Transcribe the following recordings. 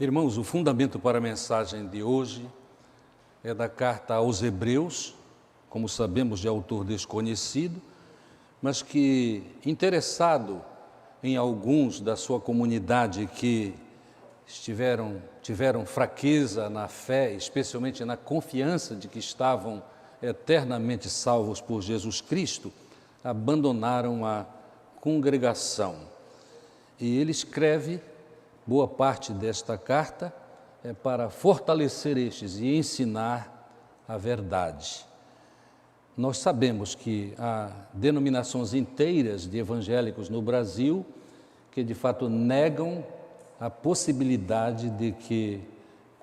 Irmãos, o fundamento para a mensagem de hoje é da carta aos Hebreus, como sabemos, de autor desconhecido, mas que, interessado em alguns da sua comunidade que tiveram fraqueza na fé, especialmente na confiança de que estavam eternamente salvos por Jesus Cristo, abandonaram a congregação. E ele escreve boa parte desta carta para fortalecer estes e ensinar a verdade. Nós sabemos que há denominações inteiras de evangélicos no Brasil que, de fato, negam a possibilidade de que,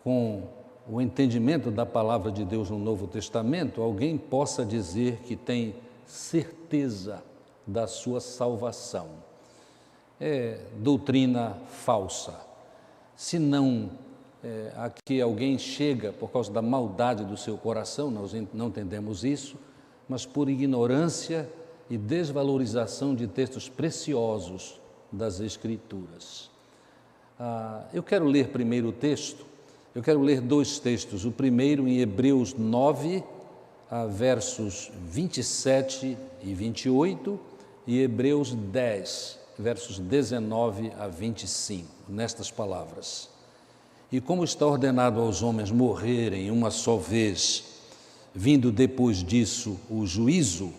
com o entendimento da palavra de Deus no Novo Testamento, alguém possa dizer que tem certeza da sua salvação. É doutrina falsa. Se não aqui alguém chega por causa da maldade do seu coração, nós não entendemos isso, mas por ignorância e desvalorização de textos preciosos das Escrituras. Eu quero ler primeiro o texto, eu quero ler dois textos, o primeiro em Hebreus 9, versos 27 e 28, e Hebreus 10, versos 19 a 25, nestas palavras. E como está ordenado aos homens morrerem uma só vez, vindo depois disso o juízo,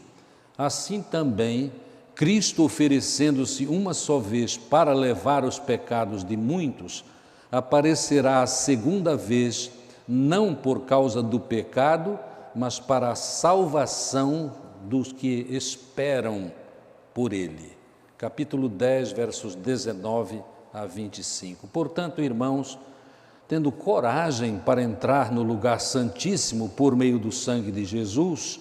assim também Cristo, oferecendo-se uma só vez para levar os pecados de muitos, aparecerá a segunda vez, não por causa do pecado, mas para a salvação dos que esperam por ele. Capítulo 10, versos 19 a 25. Portanto, irmãos, tendo coragem para entrar no lugar santíssimo por meio do sangue de Jesus,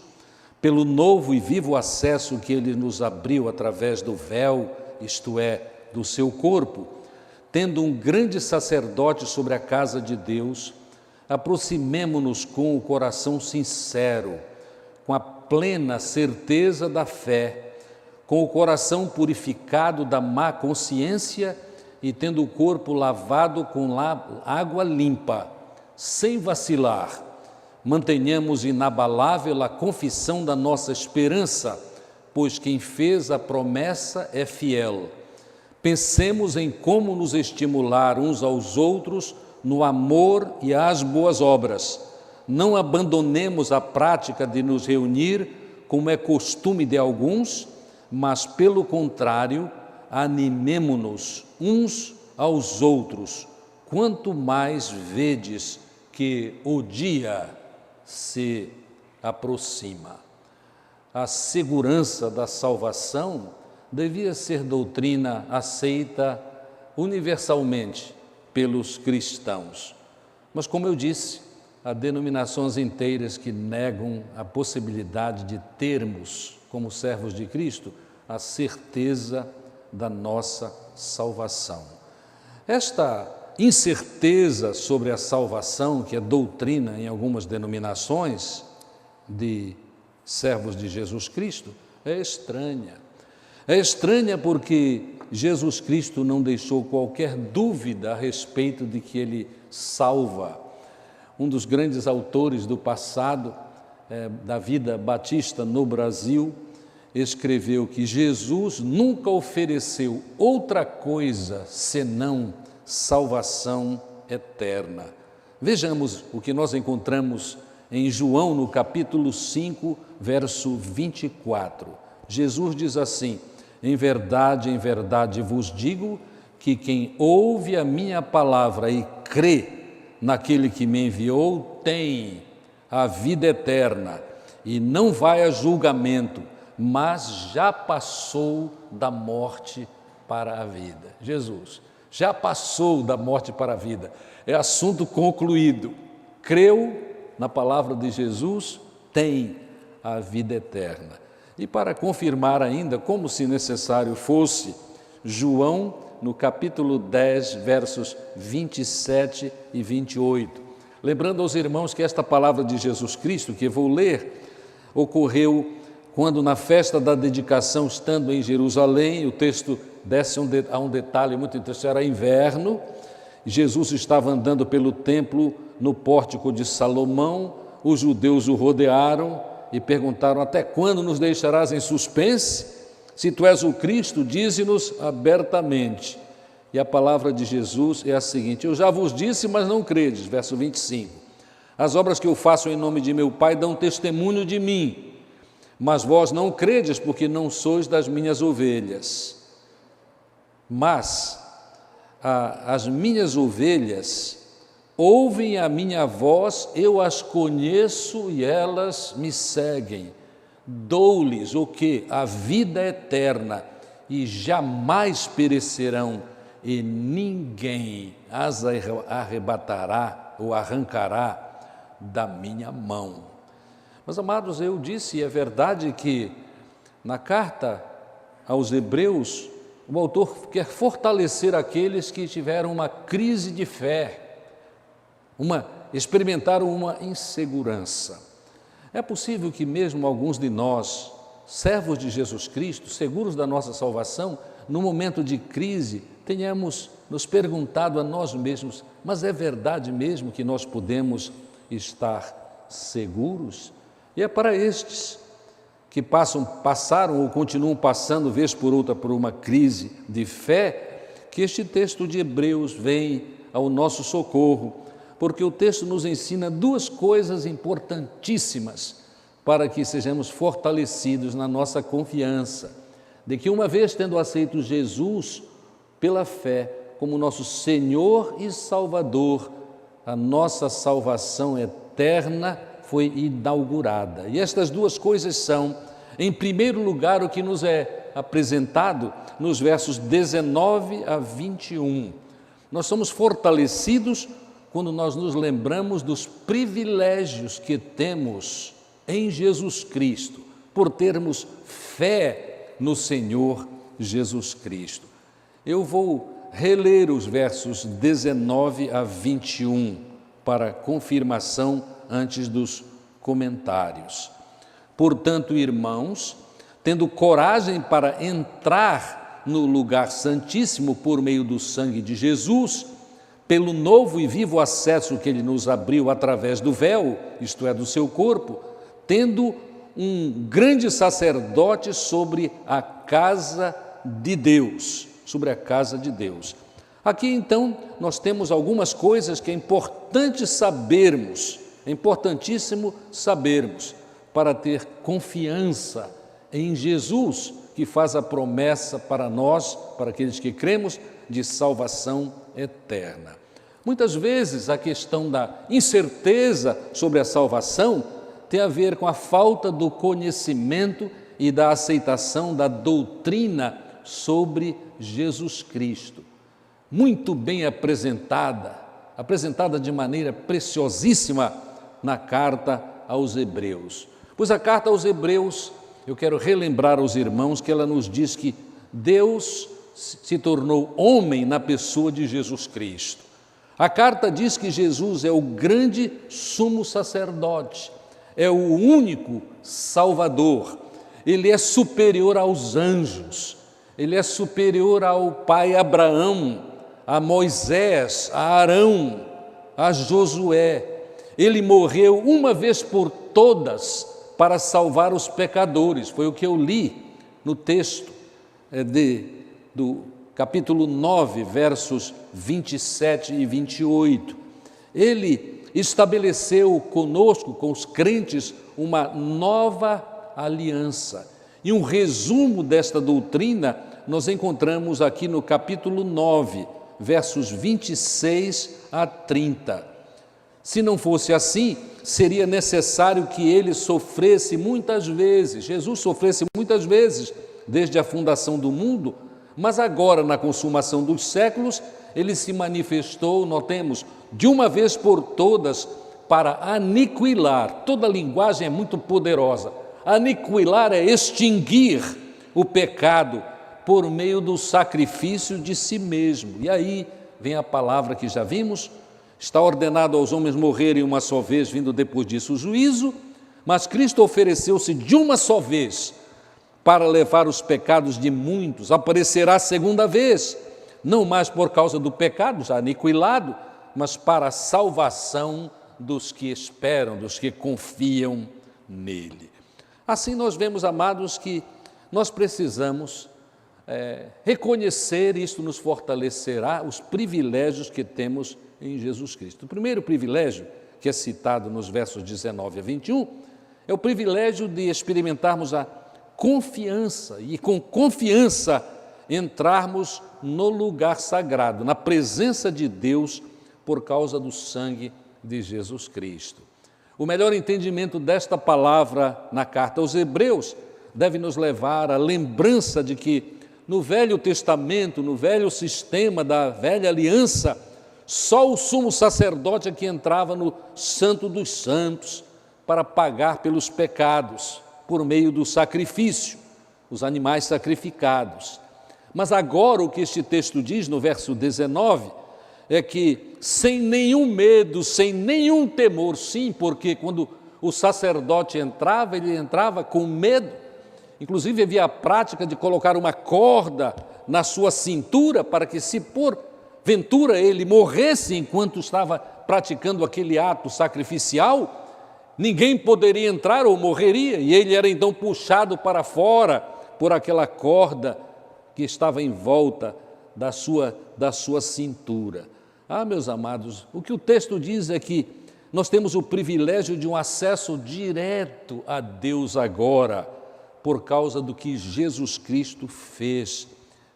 pelo novo e vivo acesso que ele nos abriu através do véu, isto é, do seu corpo, tendo um grande sacerdote sobre a casa de Deus, aproximemo-nos com o coração sincero, com a plena certeza da fé, com o coração purificado da má consciência e tendo o corpo lavado com água limpa, sem vacilar, mantenhamos inabalável a confissão da nossa esperança, pois quem fez a promessa é fiel. Pensemos em como nos estimular uns aos outros no amor e às boas obras. Não abandonemos a prática de nos reunir, como é costume de alguns, mas, pelo contrário, animemo-nos uns aos outros, quanto mais vedes que o dia se aproxima. A segurança da salvação devia ser doutrina aceita universalmente pelos cristãos. Mas, como eu disse, há denominações inteiras que negam a possibilidade de termos, como servos de Cristo, a certeza da nossa salvação. Esta incerteza sobre a salvação, que é doutrina em algumas denominações de servos de Jesus Cristo, é estranha. É estranha porque Jesus Cristo não deixou qualquer dúvida a respeito de que Ele salva. Um dos grandes autores do passado, da vida batista no Brasil, escreveu que Jesus nunca ofereceu outra coisa senão salvação eterna. Vejamos o que nós encontramos em João, no capítulo 5, verso 24. Jesus diz assim: em verdade vos digo que quem ouve a minha palavra e crê naquele que me enviou tem a vida eterna e não vai a julgamento, mas já passou da morte para a vida. Jesus já passou da morte para a vida. É assunto concluído. Creu na palavra de Jesus, tem a vida eterna. E para confirmar ainda, como se necessário fosse, João, no capítulo 10, versos 27 e 28. Lembrando aos irmãos que esta palavra de Jesus Cristo, que eu vou ler, ocorreu quando na festa da dedicação, estando em Jerusalém, o texto desce a um detalhe muito interessante, era inverno, Jesus estava andando pelo templo no pórtico de Salomão, os judeus o rodearam e perguntaram: até quando nos deixarás em suspense? Se tu és o Cristo, dize-nos abertamente. E a palavra de Jesus é a seguinte: eu já vos disse, mas não credes. Verso 25. As obras que eu faço em nome de meu Pai dão testemunho de mim, mas vós não credes, porque não sois das minhas ovelhas. Mas as minhas ovelhas ouvem a minha voz, eu as conheço e elas me seguem. Dou-lhes o quê? A vida eterna, e jamais perecerão, e ninguém as arrebatará ou arrancará da minha mão. Mas, amados, eu disse, e é verdade, que na carta aos Hebreus, o autor quer fortalecer aqueles que tiveram uma crise de fé, experimentaram uma insegurança. É possível que mesmo alguns de nós, servos de Jesus Cristo, seguros da nossa salvação, no momento de crise, tenhamos nos perguntado a nós mesmos: mas é verdade mesmo que nós podemos estar seguros? E é para estes que passaram ou continuam passando, vez por outra, por uma crise de fé, que este texto de Hebreus vem ao nosso socorro, porque o texto nos ensina duas coisas importantíssimas para que sejamos fortalecidos na nossa confiança, de que uma vez tendo aceito Jesus pela fé como nosso Senhor e Salvador, a nossa salvação eterna foi inaugurada. E estas duas coisas são, em primeiro lugar, o que nos é apresentado nos versos 19 a 21. Nós somos fortalecidos quando nós nos lembramos dos privilégios que temos em Jesus Cristo, por termos fé no Senhor Jesus Cristo. Eu vou reler os versos 19 a 21 para confirmação antes dos comentários. Portanto, irmãos, tendo coragem para entrar no lugar santíssimo por meio do sangue de Jesus, pelo novo e vivo acesso que ele nos abriu através do véu, isto é, do seu corpo, tendo um grande sacerdote sobre a casa de Deus, Aqui, então, nós temos algumas coisas que é importantíssimo sabermos para ter confiança em Jesus, que faz a promessa para nós, para aqueles que cremos, de salvação eterna. Muitas vezes a questão da incerteza sobre a salvação tem a ver com a falta do conhecimento e da aceitação da doutrina sobre Jesus Cristo. Muito bem apresentada de maneira preciosíssima na carta aos Hebreus. Pois a carta aos Hebreus, eu quero relembrar aos irmãos que ela nos diz que Deus se tornou homem na pessoa de Jesus Cristo. A carta diz que Jesus é o grande sumo sacerdote, é o único Salvador, ele é superior aos anjos, ele é superior ao pai Abraão, a Moisés, a Arão, a Josué. Ele morreu uma vez por todas para salvar os pecadores. Foi o que eu li no texto do capítulo 9, versos 27 e 28. Ele estabeleceu conosco, com os crentes, uma nova aliança. E um resumo desta doutrina nós encontramos aqui no capítulo 9, versos 26 a 30. Se não fosse assim, seria necessário que ele sofresse muitas vezes, Jesus sofresse muitas vezes, desde a fundação do mundo, mas agora, na consumação dos séculos, ele se manifestou, notemos, de uma vez por todas, para aniquilar. Toda linguagem é muito poderosa. Aniquilar é extinguir o pecado por meio do sacrifício de si mesmo. E aí vem a palavra que já vimos: está ordenado aos homens morrerem uma só vez, vindo depois disso o juízo, mas Cristo ofereceu-se de uma só vez para levar os pecados de muitos, aparecerá segunda vez, não mais por causa do pecado já aniquilado, mas para a salvação dos que esperam, dos que confiam nele. Assim nós vemos, amados, que nós precisamos reconhecer, isto nos fortalecerá, os privilégios que temos em Jesus Cristo. O primeiro privilégio, que é citado nos versos 19 a 21, é o privilégio de experimentarmos a confiança e com confiança entrarmos no lugar sagrado, na presença de Deus por causa do sangue de Jesus Cristo. O melhor entendimento desta palavra na carta aos Hebreus deve nos levar à lembrança de que no Velho Testamento, no velho sistema da velha aliança, só o sumo sacerdote é que entrava no Santo dos Santos para pagar pelos pecados, por meio do sacrifício, os animais sacrificados. Mas agora o que este texto diz no verso 19 é que sem nenhum medo, sem nenhum temor, sim, porque quando o sacerdote entrava, ele entrava com medo. Inclusive havia a prática de colocar uma corda na sua cintura para que, se porventura ele morresse enquanto estava praticando aquele ato sacrificial, ninguém poderia entrar ou morreria, e ele era então puxado para fora por aquela corda que estava em volta da sua cintura. Ah, meus amados, o que o texto diz é que nós temos o privilégio de um acesso direto a Deus agora, por causa do que Jesus Cristo fez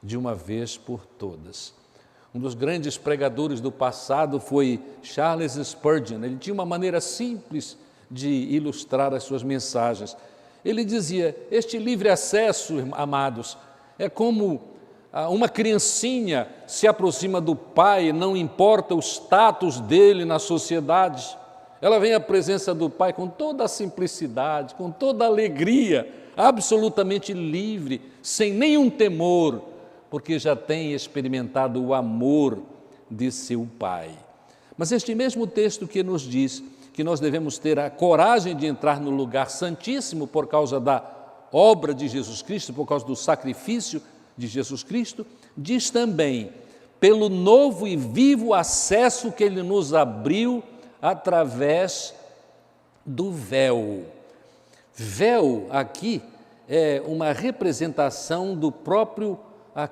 de uma vez por todas. Um dos grandes pregadores do passado foi Charles Spurgeon. Ele tinha uma maneira simples de ilustrar as suas mensagens. Ele dizia: este livre acesso, amados, é como uma criancinha se aproxima do pai, não importa o status dele na sociedade. Ela vem à presença do pai com toda a simplicidade, com toda a alegria, absolutamente livre, sem nenhum temor, porque já tem experimentado o amor de seu pai. Mas este mesmo texto que nos diz que nós devemos ter a coragem de entrar no lugar santíssimo por causa da obra de Jesus Cristo, por causa do sacrifício de Jesus Cristo, diz também, pelo novo e vivo acesso que Ele nos abriu através do véu. Véu aqui é uma representação do próprio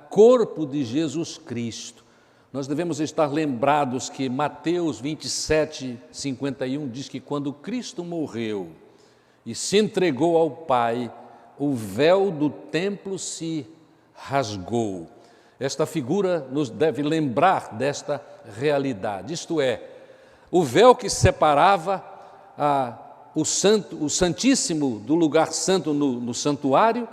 corpo de Jesus Cristo. Nós devemos estar lembrados que Mateus 27, 51 diz que quando Cristo morreu e se entregou ao Pai, o véu do templo se rasgou. Esta figura nos deve lembrar desta realidade, isto é, o véu que separava o Santíssimo do lugar santo no santuário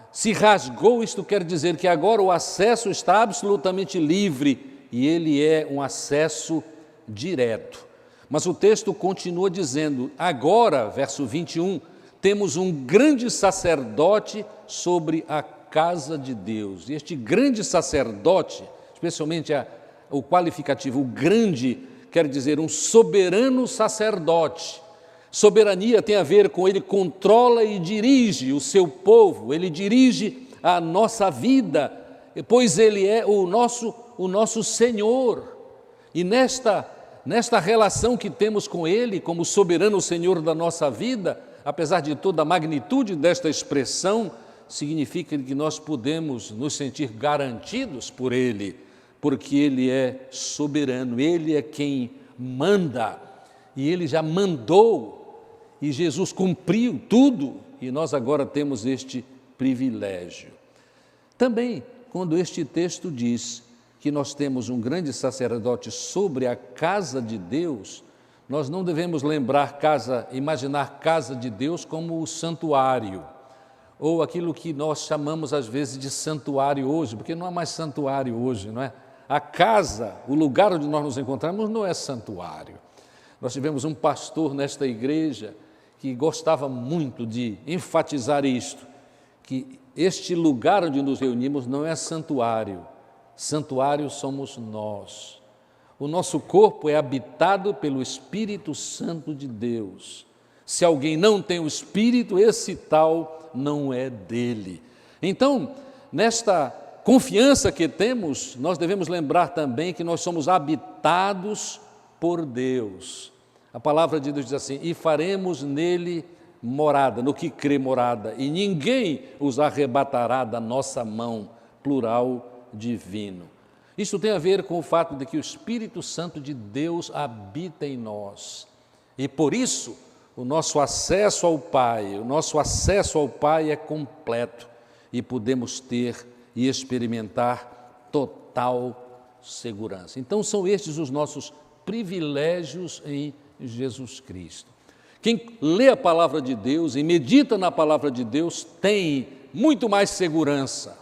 se rasgou. Isto quer dizer que agora o acesso está absolutamente livre e ele é um acesso direto. Mas o texto continua dizendo, agora, verso 21, temos um grande sacerdote sobre a casa de Deus. E este grande sacerdote, especialmente o qualificativo, o grande, quer dizer um soberano sacerdote. Soberania tem a ver com ele controla e dirige o seu povo, ele dirige a nossa vida, pois ele é o nosso Senhor. E nesta relação que temos com ele, como soberano Senhor da nossa vida, apesar de toda a magnitude desta expressão, significa que nós podemos nos sentir garantidos por ele, porque ele é soberano, ele é quem manda, e ele já mandou, e Jesus cumpriu tudo, e nós agora temos este privilégio. Também, quando este texto diz que nós temos um grande sacerdote sobre a casa de Deus, nós não devemos imaginar casa de Deus como o santuário, ou aquilo que nós chamamos às vezes de santuário hoje, porque não há mais santuário hoje, não é? A casa, o lugar onde nós nos encontramos não é santuário. Nós tivemos um pastor nesta igreja que gostava muito de enfatizar isto, que este lugar onde nos reunimos não é santuário, santuário somos nós. O nosso corpo é habitado pelo Espírito Santo de Deus. Se alguém não tem o Espírito, esse tal não é dele. Então, nesta confiança que temos, nós devemos lembrar também que nós somos habitados por Deus. A palavra de Deus diz assim: e faremos nele morada, no que crê morada, e ninguém os arrebatará da nossa mão, plural divino. Isso tem a ver com o fato de que o Espírito Santo de Deus habita em nós. E por isso, o nosso acesso ao Pai é completo e podemos ter e experimentar total segurança. Então, são estes os nossos privilégios em Jesus Cristo. Quem lê a palavra de Deus e medita na palavra de Deus tem muito mais segurança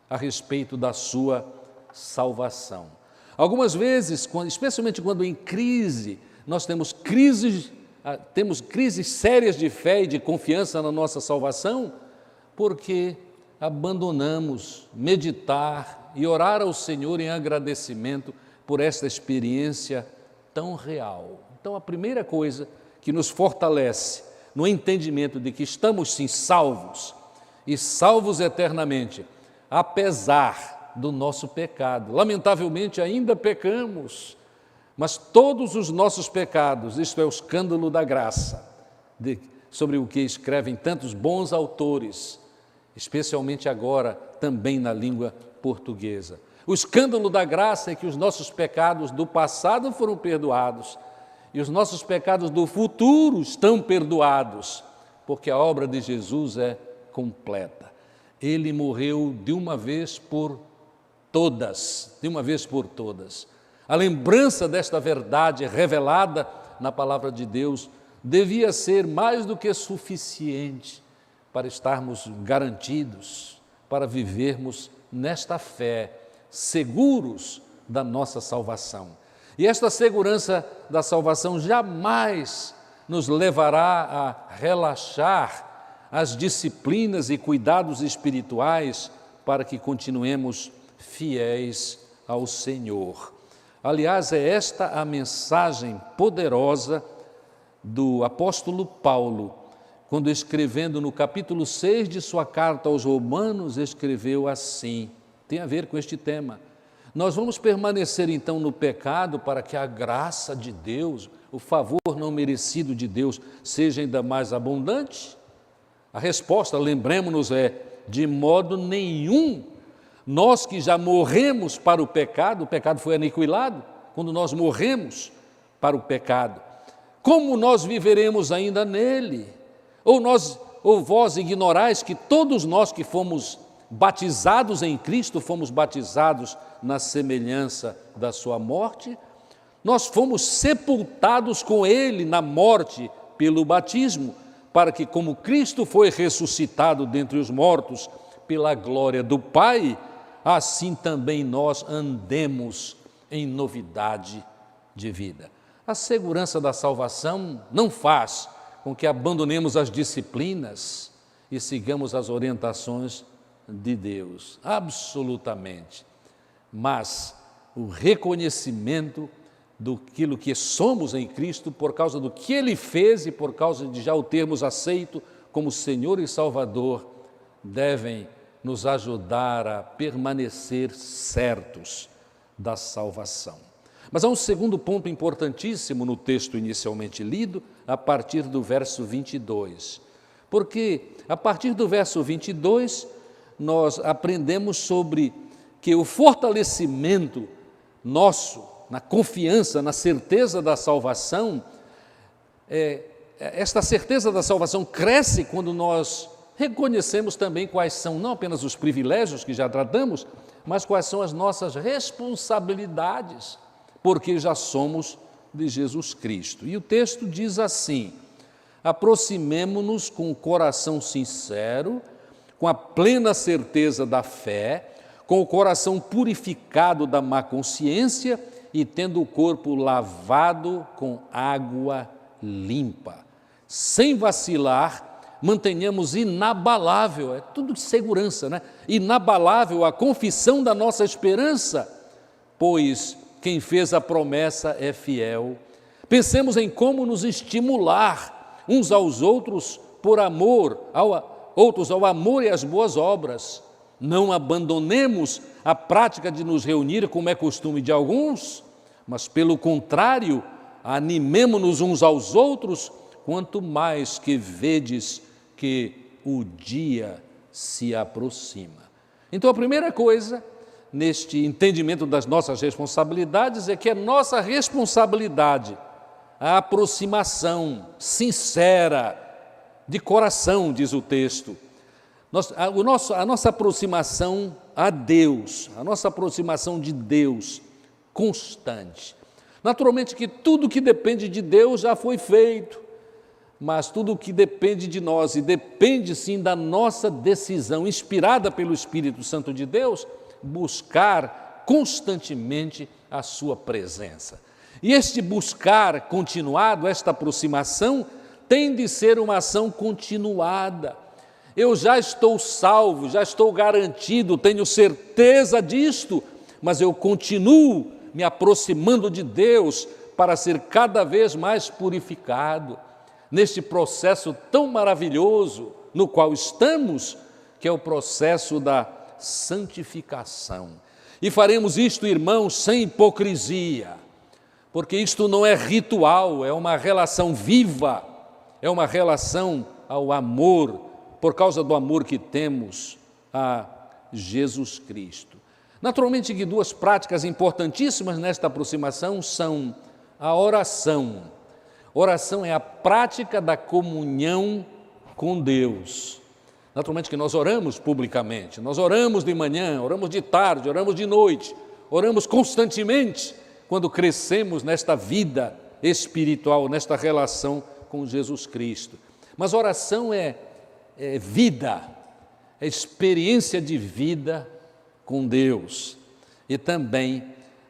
a respeito da sua salvação. Algumas vezes, especialmente quando em crise, nós temos crises sérias de fé e de confiança na nossa salvação, porque abandonamos meditar e orar ao Senhor em agradecimento por esta experiência tão real. Então, a primeira coisa que nos fortalece no entendimento de que estamos sim salvos, e salvos eternamente, apesar do nosso pecado. Lamentavelmente ainda pecamos, mas todos os nossos pecados, isto é o escândalo da graça, sobre o que escrevem tantos bons autores, especialmente agora também na língua portuguesa. O escândalo da graça é que os nossos pecados do passado foram perdoados e os nossos pecados do futuro estão perdoados, porque a obra de Jesus é completa. Ele morreu de uma vez por todas. A lembrança desta verdade revelada na palavra de Deus devia ser mais do que suficiente para estarmos garantidos, para vivermos nesta fé, seguros da nossa salvação. E esta segurança da salvação jamais nos levará a relaxar as disciplinas e cuidados espirituais para que continuemos fiéis ao Senhor. Aliás, é esta a mensagem poderosa do apóstolo Paulo, quando escrevendo no capítulo 6 de sua carta aos Romanos, escreveu assim, tem a ver com este tema: nós vamos permanecer então no pecado para que a graça de Deus, o favor não merecido de Deus, seja ainda mais abundante? A resposta, lembremos-nos, é: de modo nenhum. Nós que já morremos para o pecado foi aniquilado quando nós morremos para o pecado. Como nós viveremos ainda nele? Ou vós ignorais que todos nós que fomos batizados em Cristo, fomos batizados na semelhança da sua morte? Nós fomos sepultados com ele na morte pelo batismo, para que, como Cristo foi ressuscitado dentre os mortos pela glória do Pai, assim também nós andemos em novidade de vida. A segurança da salvação não faz com que abandonemos as disciplinas e sigamos as orientações de Deus, absolutamente. Mas o reconhecimento daquilo que somos em Cristo, por causa do que Ele fez e por causa de já o termos aceito como Senhor e Salvador, devem nos ajudar a permanecer certos da salvação. Mas há um segundo ponto importantíssimo no texto inicialmente lido, a partir do verso 22. Porque a partir do verso 22, nós aprendemos sobre que o fortalecimento nosso, na confiança, na certeza da salvação, esta certeza da salvação cresce quando nós reconhecemos também quais são não apenas os privilégios que já tratamos, mas quais são as nossas responsabilidades, porque já somos de Jesus Cristo. E o texto diz assim: aproximemo-nos com o coração sincero, com a plena certeza da fé, com o coração purificado da má consciência e tendo o corpo lavado com água limpa. Sem vacilar, mantenhamos inabalável, é tudo de segurança, né? Inabalável a confissão da nossa esperança, pois quem fez a promessa é fiel. Pensemos em como nos estimular uns aos outros por amor, outros ao amor e às boas obras, Não abandonemos a prática de nos reunir, como é costume de alguns, mas, pelo contrário, animemo-nos uns aos outros, quanto mais que vedes que o dia se aproxima. Então, a primeira coisa, neste entendimento das nossas responsabilidades, é que é nossa responsabilidade a aproximação sincera, de coração, diz o texto. A nossa aproximação a Deus, a nossa aproximação de Deus constante. Naturalmente que tudo que depende de Deus já foi feito, mas tudo que depende de nós, e depende sim da nossa decisão, inspirada pelo Espírito Santo de Deus, buscar constantemente a sua presença. E este buscar continuado, esta aproximação, tem de ser uma ação continuada. Eu já estou salvo, já estou garantido, tenho certeza disto, mas eu continuo me aproximando de Deus para ser cada vez mais purificado neste processo tão maravilhoso no qual estamos, que é o processo da santificação. E faremos isto, irmãos, sem hipocrisia, porque isto não é ritual, é uma relação viva, é uma relação ao amor, por causa do amor que temos a Jesus Cristo. Naturalmente que duas práticas importantíssimas nesta aproximação são a oração. Oração é a prática da comunhão com Deus. Naturalmente que nós oramos publicamente, nós oramos de manhã, oramos de tarde, oramos de noite, oramos constantemente quando crescemos nesta vida espiritual, nesta relação com Jesus Cristo. Mas oração é vida, é experiência de vida com Deus. E também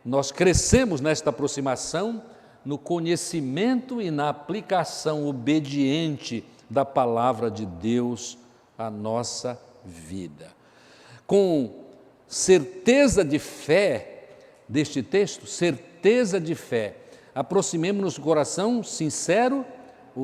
nós crescemos nesta aproximação no conhecimento e na aplicação obediente da palavra de Deus à nossa vida. Com certeza de fé deste texto, certeza de fé, aproximemo-nos do coração sincero,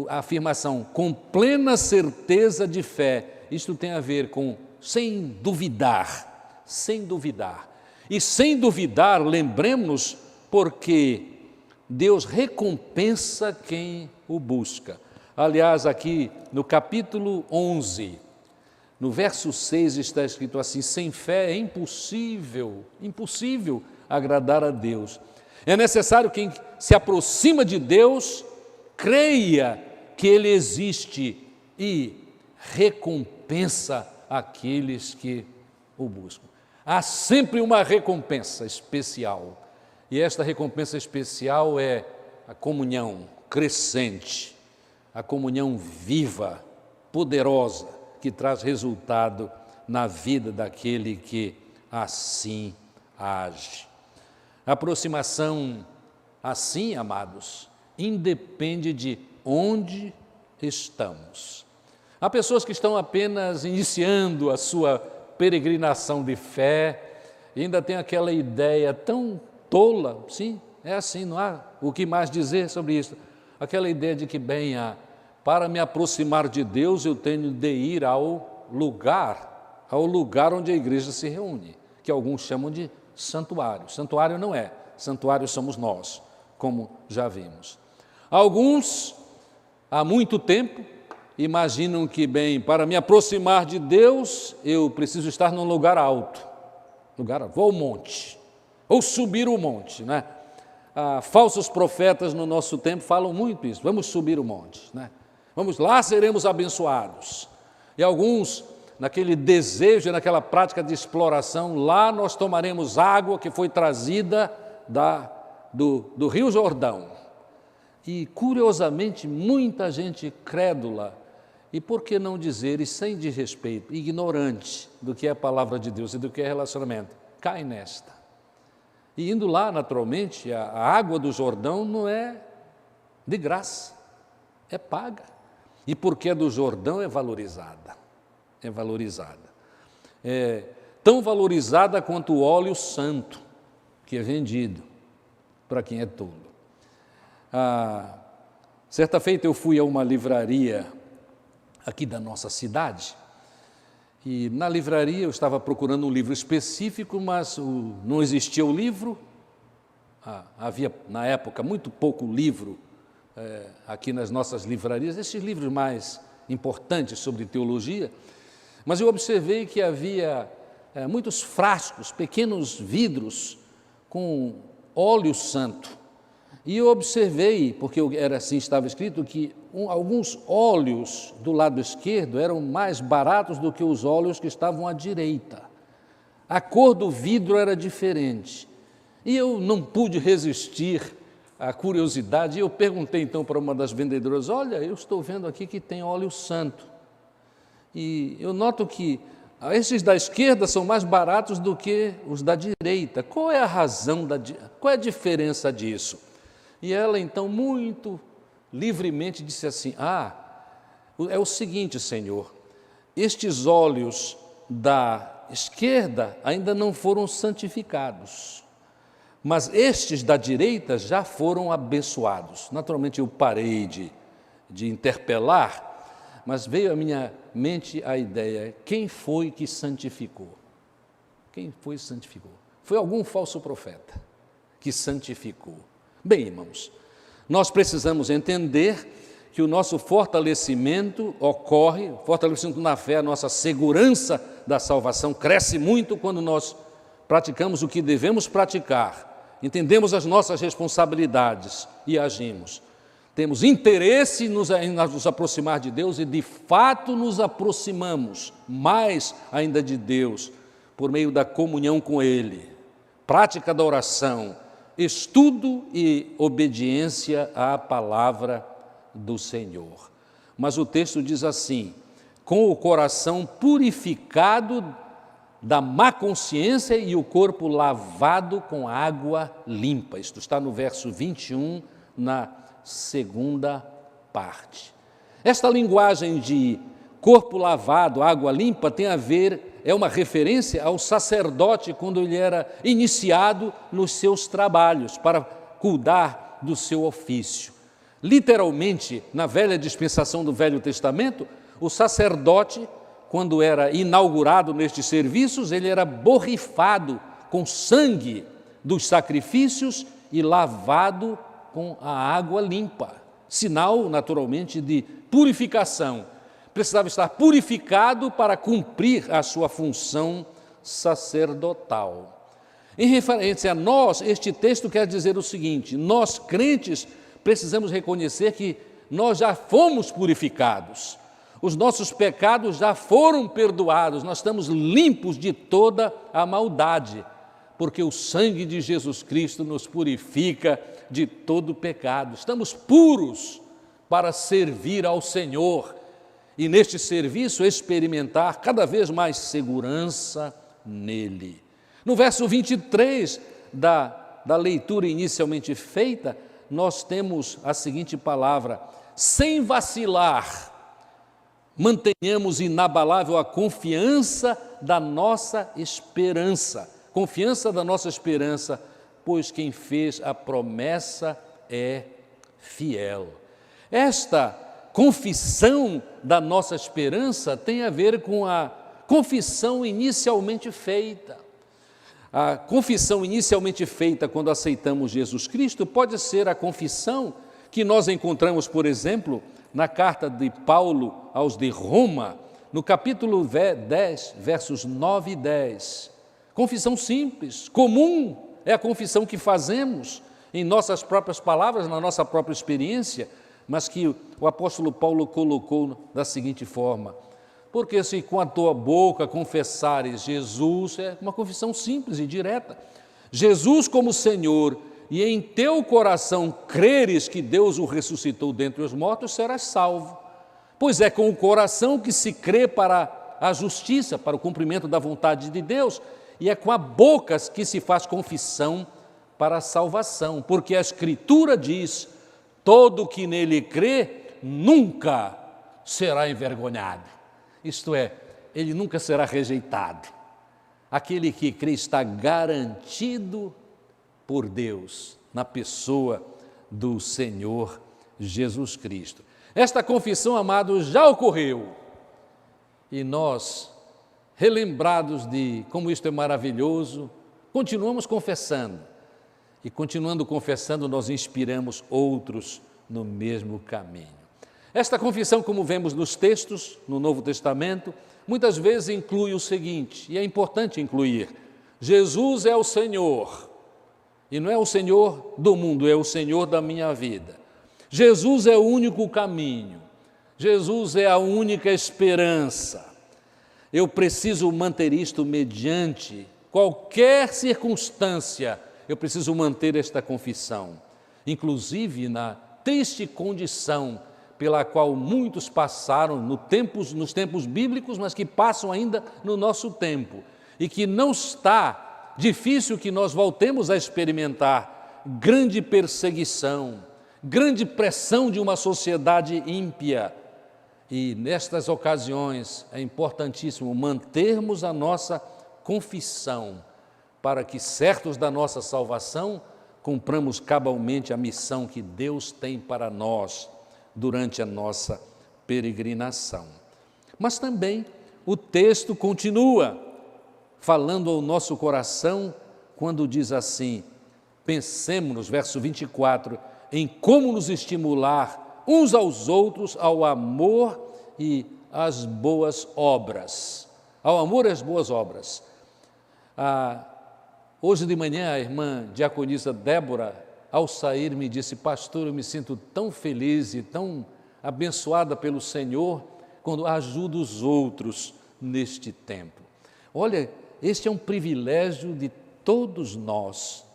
a afirmação com plena certeza de fé. Isto tem a ver com sem duvidar, sem duvidar. E sem duvidar, lembremos-nos, porque Deus recompensa quem o busca. Aliás, aqui no capítulo 11, no verso 6 está escrito assim: sem fé é impossível agradar a Deus. É necessário que quem se aproxima de Deus creia que Ele existe e recompensa aqueles que o buscam. Há sempre uma recompensa especial, e esta recompensa especial é a comunhão crescente, a comunhão viva, poderosa, que traz resultado na vida daquele que assim age. A aproximação assim, amados, independe de onde estamos. Há pessoas que estão apenas iniciando a sua peregrinação de fé e ainda tem aquela ideia tão tola, sim, é assim, não há o que mais dizer sobre isso, aquela ideia de que, para me aproximar de Deus eu tenho de ir ao lugar onde a igreja se reúne, que alguns chamam de santuário. Santuário não é, santuário somos nós, como já vimos. Alguns, há muito tempo, imaginam que, para me aproximar de Deus, eu preciso estar num lugar alto, vou ao monte, ou subir o monte, né? Falsos profetas no nosso tempo falam muito isso, vamos subir o monte, né? Vamos lá, seremos abençoados. E alguns, naquele desejo, naquela prática de exploração, lá nós tomaremos água que foi trazida do Rio Jordão. E, curiosamente, muita gente crédula, e por que não dizer, e sem desrespeito, ignorante do que é a palavra de Deus e do que é relacionamento, cai nesta. E indo lá, naturalmente, a água do Jordão não é de graça, é paga. E porque é do Jordão é valorizada, é tão valorizada quanto o óleo santo, que é vendido para quem é tolo. Certa feita eu fui a uma livraria aqui da nossa cidade E na livraria eu estava procurando um livro específico, mas não existia o livro. Havia, na época, muito pouco livro aqui nas nossas livrarias, esses livros mais importantes sobre teologia, mas eu observei que havia muitos frascos, pequenos vidros com óleo santo. E eu observei, porque era assim, estava escrito, que alguns óleos do lado esquerdo eram mais baratos do que os óleos que estavam à direita. A cor do vidro era diferente. E eu não pude resistir à curiosidade, e eu perguntei então para uma das vendedoras: olha, eu estou vendo aqui que tem óleo santo. E eu noto que esses da esquerda são mais baratos do que os da direita. Qual é a razão, qual é a diferença disso? E ela então muito livremente disse assim: é o seguinte, Senhor, estes óleos da esquerda ainda não foram santificados, mas estes da direita já foram abençoados. Naturalmente eu parei de interpelar, mas veio à minha mente a ideia: quem foi que santificou? Quem foi que santificou? Foi algum falso profeta que santificou. Bem, irmãos, nós precisamos entender que o nosso fortalecimento ocorre, fortalecimento na fé, a nossa segurança da salvação cresce muito quando nós praticamos o que devemos praticar, entendemos as nossas responsabilidades e agimos. Temos interesse em nos aproximar de Deus e, de fato, nos aproximamos mais ainda de Deus por meio da comunhão com Ele, prática da oração, estudo e obediência à palavra do Senhor. Mas o texto diz assim: com o coração purificado da má consciência e o corpo lavado com água limpa. Isto está no verso 21, na segunda parte. Esta linguagem de corpo lavado, água limpa, tem a ver, é uma referência ao sacerdote quando ele era iniciado nos seus trabalhos, para cuidar do seu ofício. Literalmente, na velha dispensação do Velho Testamento, o sacerdote, quando era inaugurado nestes serviços, ele era borrifado com sangue dos sacrifícios e lavado com a água limpa, sinal, naturalmente, de purificação. Precisava estar purificado para cumprir a sua função sacerdotal. Em referência a nós, este texto quer dizer o seguinte: nós crentes precisamos reconhecer que nós já fomos purificados, os nossos pecados já foram perdoados, nós estamos limpos de toda a maldade, porque o sangue de Jesus Cristo nos purifica de todo pecado. Estamos puros para servir ao Senhor e neste serviço experimentar cada vez mais segurança nele. No verso 23 da leitura inicialmente feita, nós temos a seguinte palavra: sem vacilar, mantenhamos inabalável a confiança da nossa esperança. Confiança da nossa esperança, pois quem fez a promessa é fiel. Esta confissão da nossa esperança tem a ver com a confissão inicialmente feita. A confissão inicialmente feita quando aceitamos Jesus Cristo pode ser a confissão que nós encontramos, por exemplo, na carta de Paulo aos de Roma, no capítulo 10, versos 9 e 10. Confissão simples, comum, é a confissão que fazemos em nossas próprias palavras, na nossa própria experiência, mas que o apóstolo Paulo colocou da seguinte forma: porque se com a tua boca confessares Jesus, é uma confissão simples e direta, Jesus como Senhor, e em teu coração creres que Deus o ressuscitou dentre os mortos, serás salvo. Pois é com o coração que se crê para a justiça, para o cumprimento da vontade de Deus, e é com a boca que se faz confissão para a salvação, porque a Escritura diz: todo que nele crê nunca será envergonhado. Isto é, ele nunca será rejeitado. Aquele que crê está garantido por Deus na pessoa do Senhor Jesus Cristo. Esta confissão, amados, já ocorreu e nós relembrados de como isto é maravilhoso, continuamos confessando. E continuando confessando, nós inspiramos outros no mesmo caminho. Esta confissão, como vemos nos textos, no Novo Testamento, muitas vezes inclui o seguinte, e é importante incluir: Jesus é o Senhor, e não é o Senhor do mundo, é o Senhor da minha vida. Jesus é o único caminho, Jesus é a única esperança. Eu preciso manter isto mediante qualquer circunstância, eu preciso manter esta confissão, inclusive na triste condição pela qual muitos passaram nos tempos bíblicos, mas que passam ainda no nosso tempo, e que não está difícil que nós voltemos a experimentar grande perseguição, grande pressão de uma sociedade ímpia. E nestas ocasiões é importantíssimo mantermos a nossa confissão, para que, certos da nossa salvação, cumpramos cabalmente a missão que Deus tem para nós durante a nossa peregrinação. Mas também o texto continua falando ao nosso coração quando diz assim: pensemos, verso 24, em como nos estimular uns aos outros ao amor e às boas obras. Ao amor e às boas obras. Hoje de manhã a irmã diaconisa Débora, ao sair, me disse: pastor, eu me sinto tão feliz e tão abençoada pelo Senhor quando ajudo os outros neste tempo. Olha, este é um privilégio de todos nós,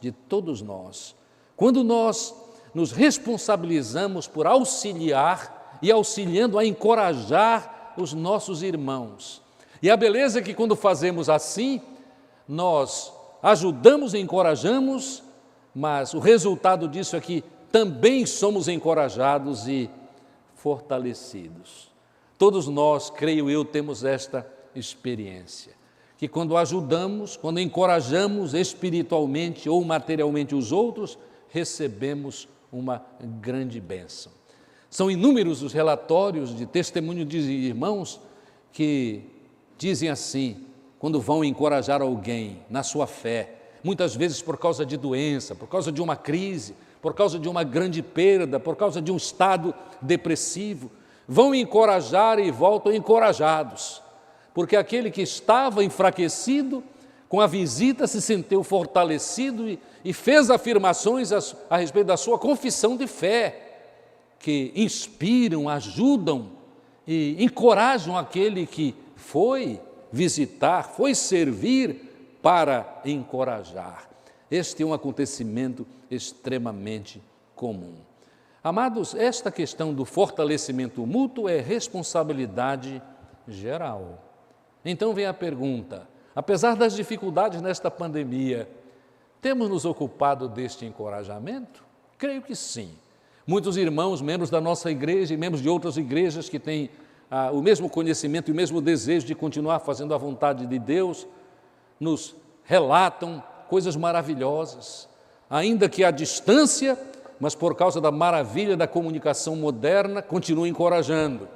Quando nós nos responsabilizamos por auxiliar e auxiliando a encorajar os nossos irmãos. E a beleza é que quando fazemos assim, nós ajudamos e encorajamos, mas o resultado disso é que também somos encorajados e fortalecidos. Todos nós, creio eu, temos esta experiência, que quando ajudamos, quando encorajamos espiritualmente ou materialmente os outros, recebemos uma grande bênção. São inúmeros os relatórios de testemunho de irmãos que dizem assim, quando vão encorajar alguém na sua fé, muitas vezes por causa de doença, por causa de uma crise, por causa de uma grande perda, por causa de um estado depressivo, vão encorajar e voltam encorajados, porque aquele que estava enfraquecido, com a visita se sentiu fortalecido e fez afirmações a respeito da sua confissão de fé, que inspiram, ajudam e encorajam aquele que foi visitar, foi servir para encorajar. Este é um acontecimento extremamente comum. Amados, esta questão do fortalecimento mútuo é responsabilidade geral. Então vem a pergunta: apesar das dificuldades nesta pandemia, temos nos ocupado deste encorajamento? Creio que sim. Muitos irmãos, membros da nossa igreja e membros de outras igrejas que têm o mesmo conhecimento e o mesmo desejo de continuar fazendo a vontade de Deus, nos relatam coisas maravilhosas, ainda que à distância, mas por causa da maravilha da comunicação moderna, continuam encorajando.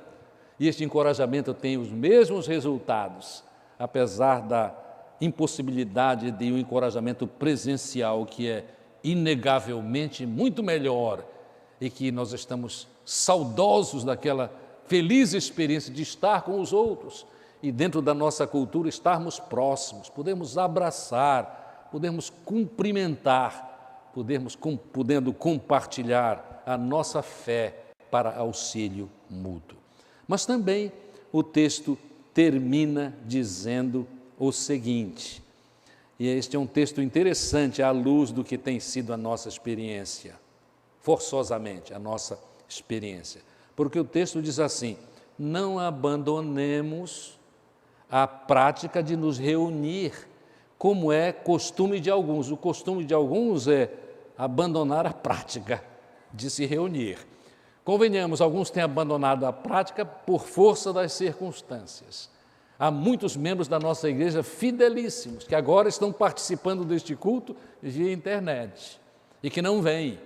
E este encorajamento tem os mesmos resultados, apesar da impossibilidade de um encorajamento presencial, que é inegavelmente muito melhor, e que nós estamos saudosos daquela feliz experiência de estar com os outros e dentro da nossa cultura estarmos próximos, podemos abraçar, podemos cumprimentar, podendo compartilhar a nossa fé para auxílio mútuo. Mas também o texto termina dizendo o seguinte, e este é um texto interessante à luz do que tem sido a nossa experiência, forçosamente a nossa experiência, porque o texto diz assim: não abandonemos a prática de nos reunir, como é costume de alguns. O costume de alguns é abandonar a prática de se reunir. Convenhamos, alguns têm abandonado a prática por força das circunstâncias. Há muitos membros da nossa igreja fidelíssimos, que agora estão participando deste culto via internet e que não vêm.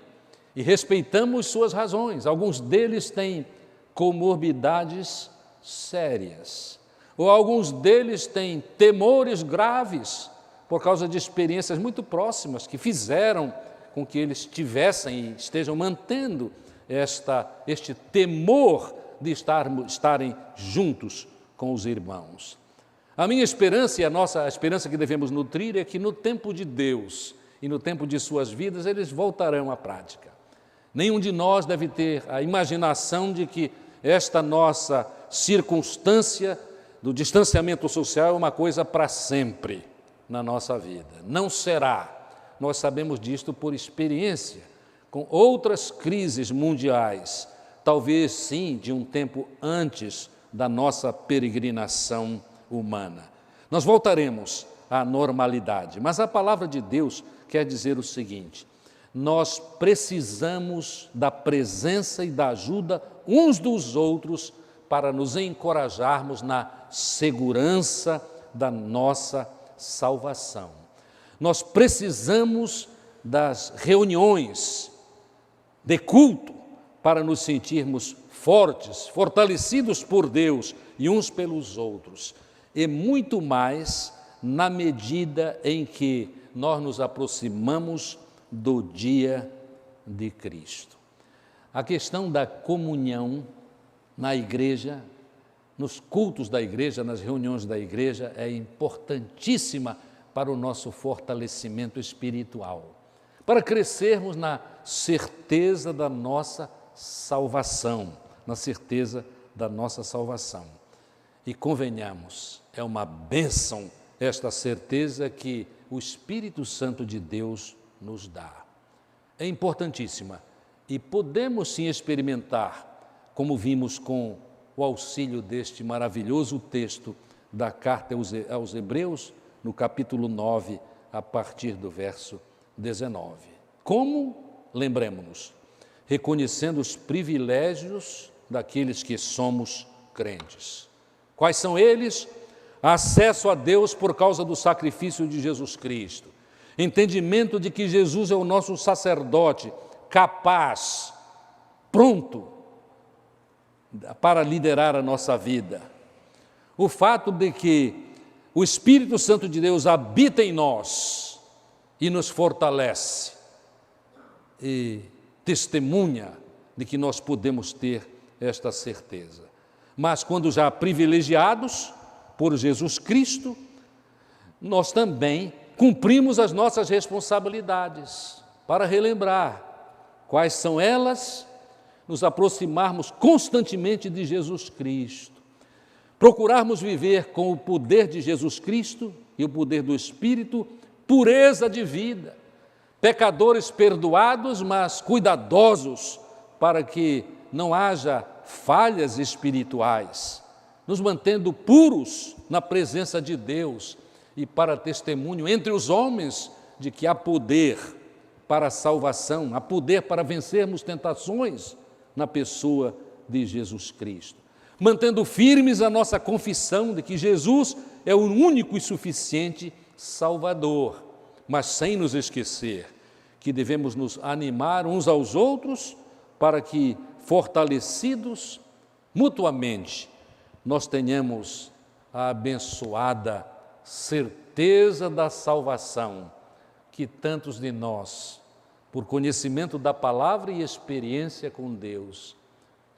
E respeitamos suas razões. Alguns deles têm comorbidades sérias. ou alguns deles têm temores graves por causa de experiências muito próximas que fizeram com que eles tivessem e estejam mantendo este temor de estarem juntos com os irmãos. A minha esperança e a esperança que devemos nutrir é que no tempo de Deus e no tempo de suas vidas eles voltarão à prática. Nenhum de nós deve ter a imaginação de que esta nossa circunstância do distanciamento social é uma coisa para sempre na nossa vida. Não será. Nós sabemos disto por experiência, com outras crises mundiais, talvez sim de um tempo antes da nossa peregrinação humana. Nós voltaremos à normalidade, mas a palavra de Deus quer dizer o seguinte: nós precisamos da presença e da ajuda uns dos outros para nos encorajarmos na segurança da nossa salvação. Nós precisamos das reuniões de culto para nos sentirmos fortes, fortalecidos por Deus e uns pelos outros, e muito mais na medida em que nós nos aproximamos do dia de Cristo. A questão da comunhão na igreja, nos cultos da igreja, nas reuniões da igreja, é importantíssima para o nosso fortalecimento espiritual, para crescermos na certeza da nossa salvação, E convenhamos, é uma bênção esta certeza que o Espírito Santo de Deus nos dá. É importantíssima e podemos sim experimentar, como vimos com o auxílio deste maravilhoso texto da carta aos Hebreus, no capítulo 9, a partir do verso 19. Como? Lembremos-nos, reconhecendo os privilégios daqueles que somos crentes. Quais são eles? Acesso a Deus por causa do sacrifício de Jesus Cristo, entendimento de que Jesus é o nosso sacerdote, capaz, pronto para liderar a nossa vida. O fato de que o Espírito Santo de Deus habita em nós e nos fortalece e testemunha de que nós podemos ter esta certeza. Mas quando já privilegiados por Jesus Cristo, nós também cumprimos as nossas responsabilidades. Para relembrar quais são elas, nos aproximarmos constantemente de Jesus Cristo, procurarmos viver com o poder de Jesus Cristo e o poder do Espírito, pureza de vida, pecadores perdoados, mas cuidadosos para que não haja falhas espirituais, nos mantendo puros na presença de Deus e para testemunho entre os homens de que há poder para a salvação, há poder para vencermos tentações na pessoa de Jesus Cristo. Mantendo firmes a nossa confissão de que Jesus é o único e suficiente Salvador, mas sem nos esquecer que devemos nos animar uns aos outros para que, fortalecidos mutuamente, nós tenhamos a abençoada certeza da salvação que tantos de nós, por conhecimento da palavra e experiência com Deus,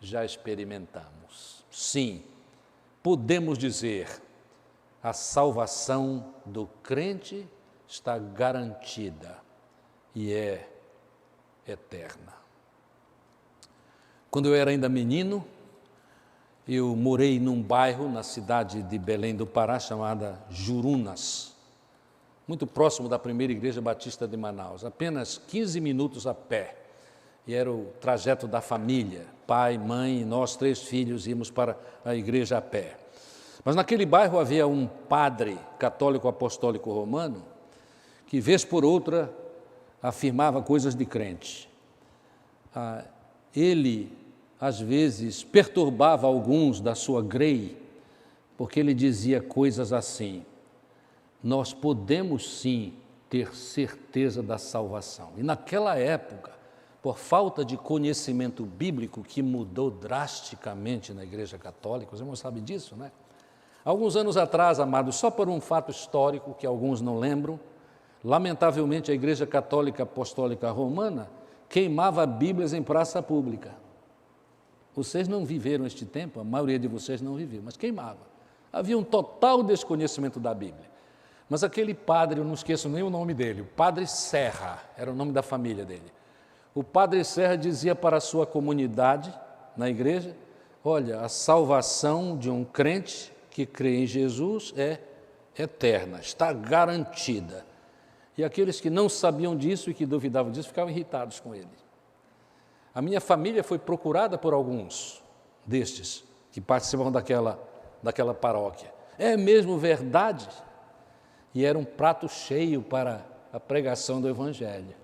já experimentamos. Sim, podemos dizer, a salvação do crente está garantida e é eterna. Quando eu era ainda menino, eu morei num bairro na cidade de Belém do Pará, chamada Jurunas, muito próximo da primeira igreja batista de Manaus, apenas 15 minutos a pé. E era o trajeto da família, pai, mãe e nós 3 filhos íamos para a igreja a pé. Mas naquele bairro havia um padre católico apostólico romano que, vez por outra, afirmava coisas de crente. Ele, às vezes, perturbava alguns da sua grei, porque ele dizia coisas assim: nós podemos sim ter certeza da salvação. E naquela época, por falta de conhecimento bíblico, que mudou drasticamente na Igreja Católica, os irmãos sabem disso, né? Alguns anos atrás, amados, só por um fato histórico que alguns não lembram, lamentavelmente a Igreja Católica Apostólica Romana queimava Bíblias em praça pública. Vocês não viveram este tempo, a maioria de vocês não viveu, mas queimava. Havia um total desconhecimento da Bíblia. Mas aquele padre, eu não esqueço nem o nome dele, o Padre Serra, era o nome da família dele. O Padre Serra dizia para a sua comunidade, na igreja, olha, a salvação de um crente que crê em Jesus é eterna, está garantida. E aqueles que não sabiam disso e que duvidavam disso ficavam irritados com ele. A minha família foi procurada por alguns destes que participavam daquela paróquia. É mesmo verdade? E era um prato cheio para a pregação do Evangelho.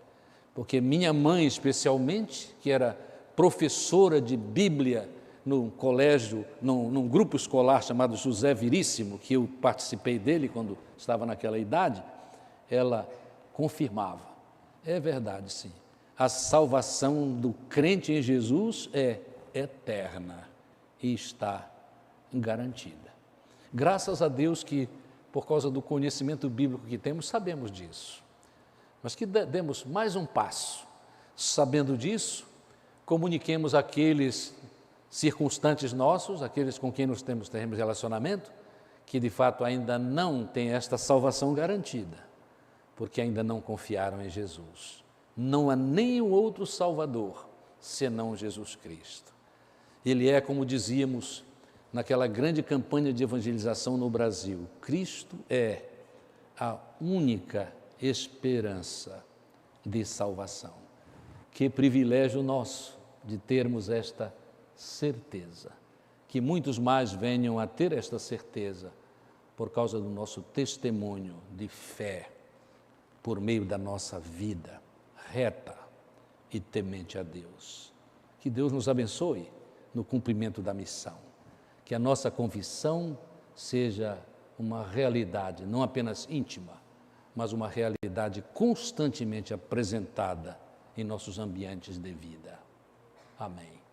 Porque minha mãe, especialmente, que era professora de Bíblia num colégio, num grupo escolar chamado José Veríssimo, que eu participei dele quando estava naquela idade, ela confirmava. É verdade, sim. A salvação do crente em Jesus é eterna e está garantida. Graças a Deus que, por causa do conhecimento bíblico que temos, sabemos disso. Mas que demos mais um passo. Sabendo disso, comuniquemos àqueles circunstantes nossos, aqueles com quem nós temos relacionamento, que de fato ainda não têm esta salvação garantida, porque ainda não confiaram em Jesus. Não há nenhum outro Salvador senão Jesus Cristo. Ele é, como dizíamos, naquela grande campanha de evangelização no Brasil, Cristo é a única esperança de salvação. Que privilégio nosso de termos esta certeza. Que muitos mais venham a ter esta certeza por causa do nosso testemunho de fé, por meio da nossa vida reta e temente a Deus. Que Deus nos abençoe no cumprimento da missão. Que a nossa confissão seja uma realidade, não apenas íntima, mas uma realidade constantemente apresentada em nossos ambientes de vida. Amém.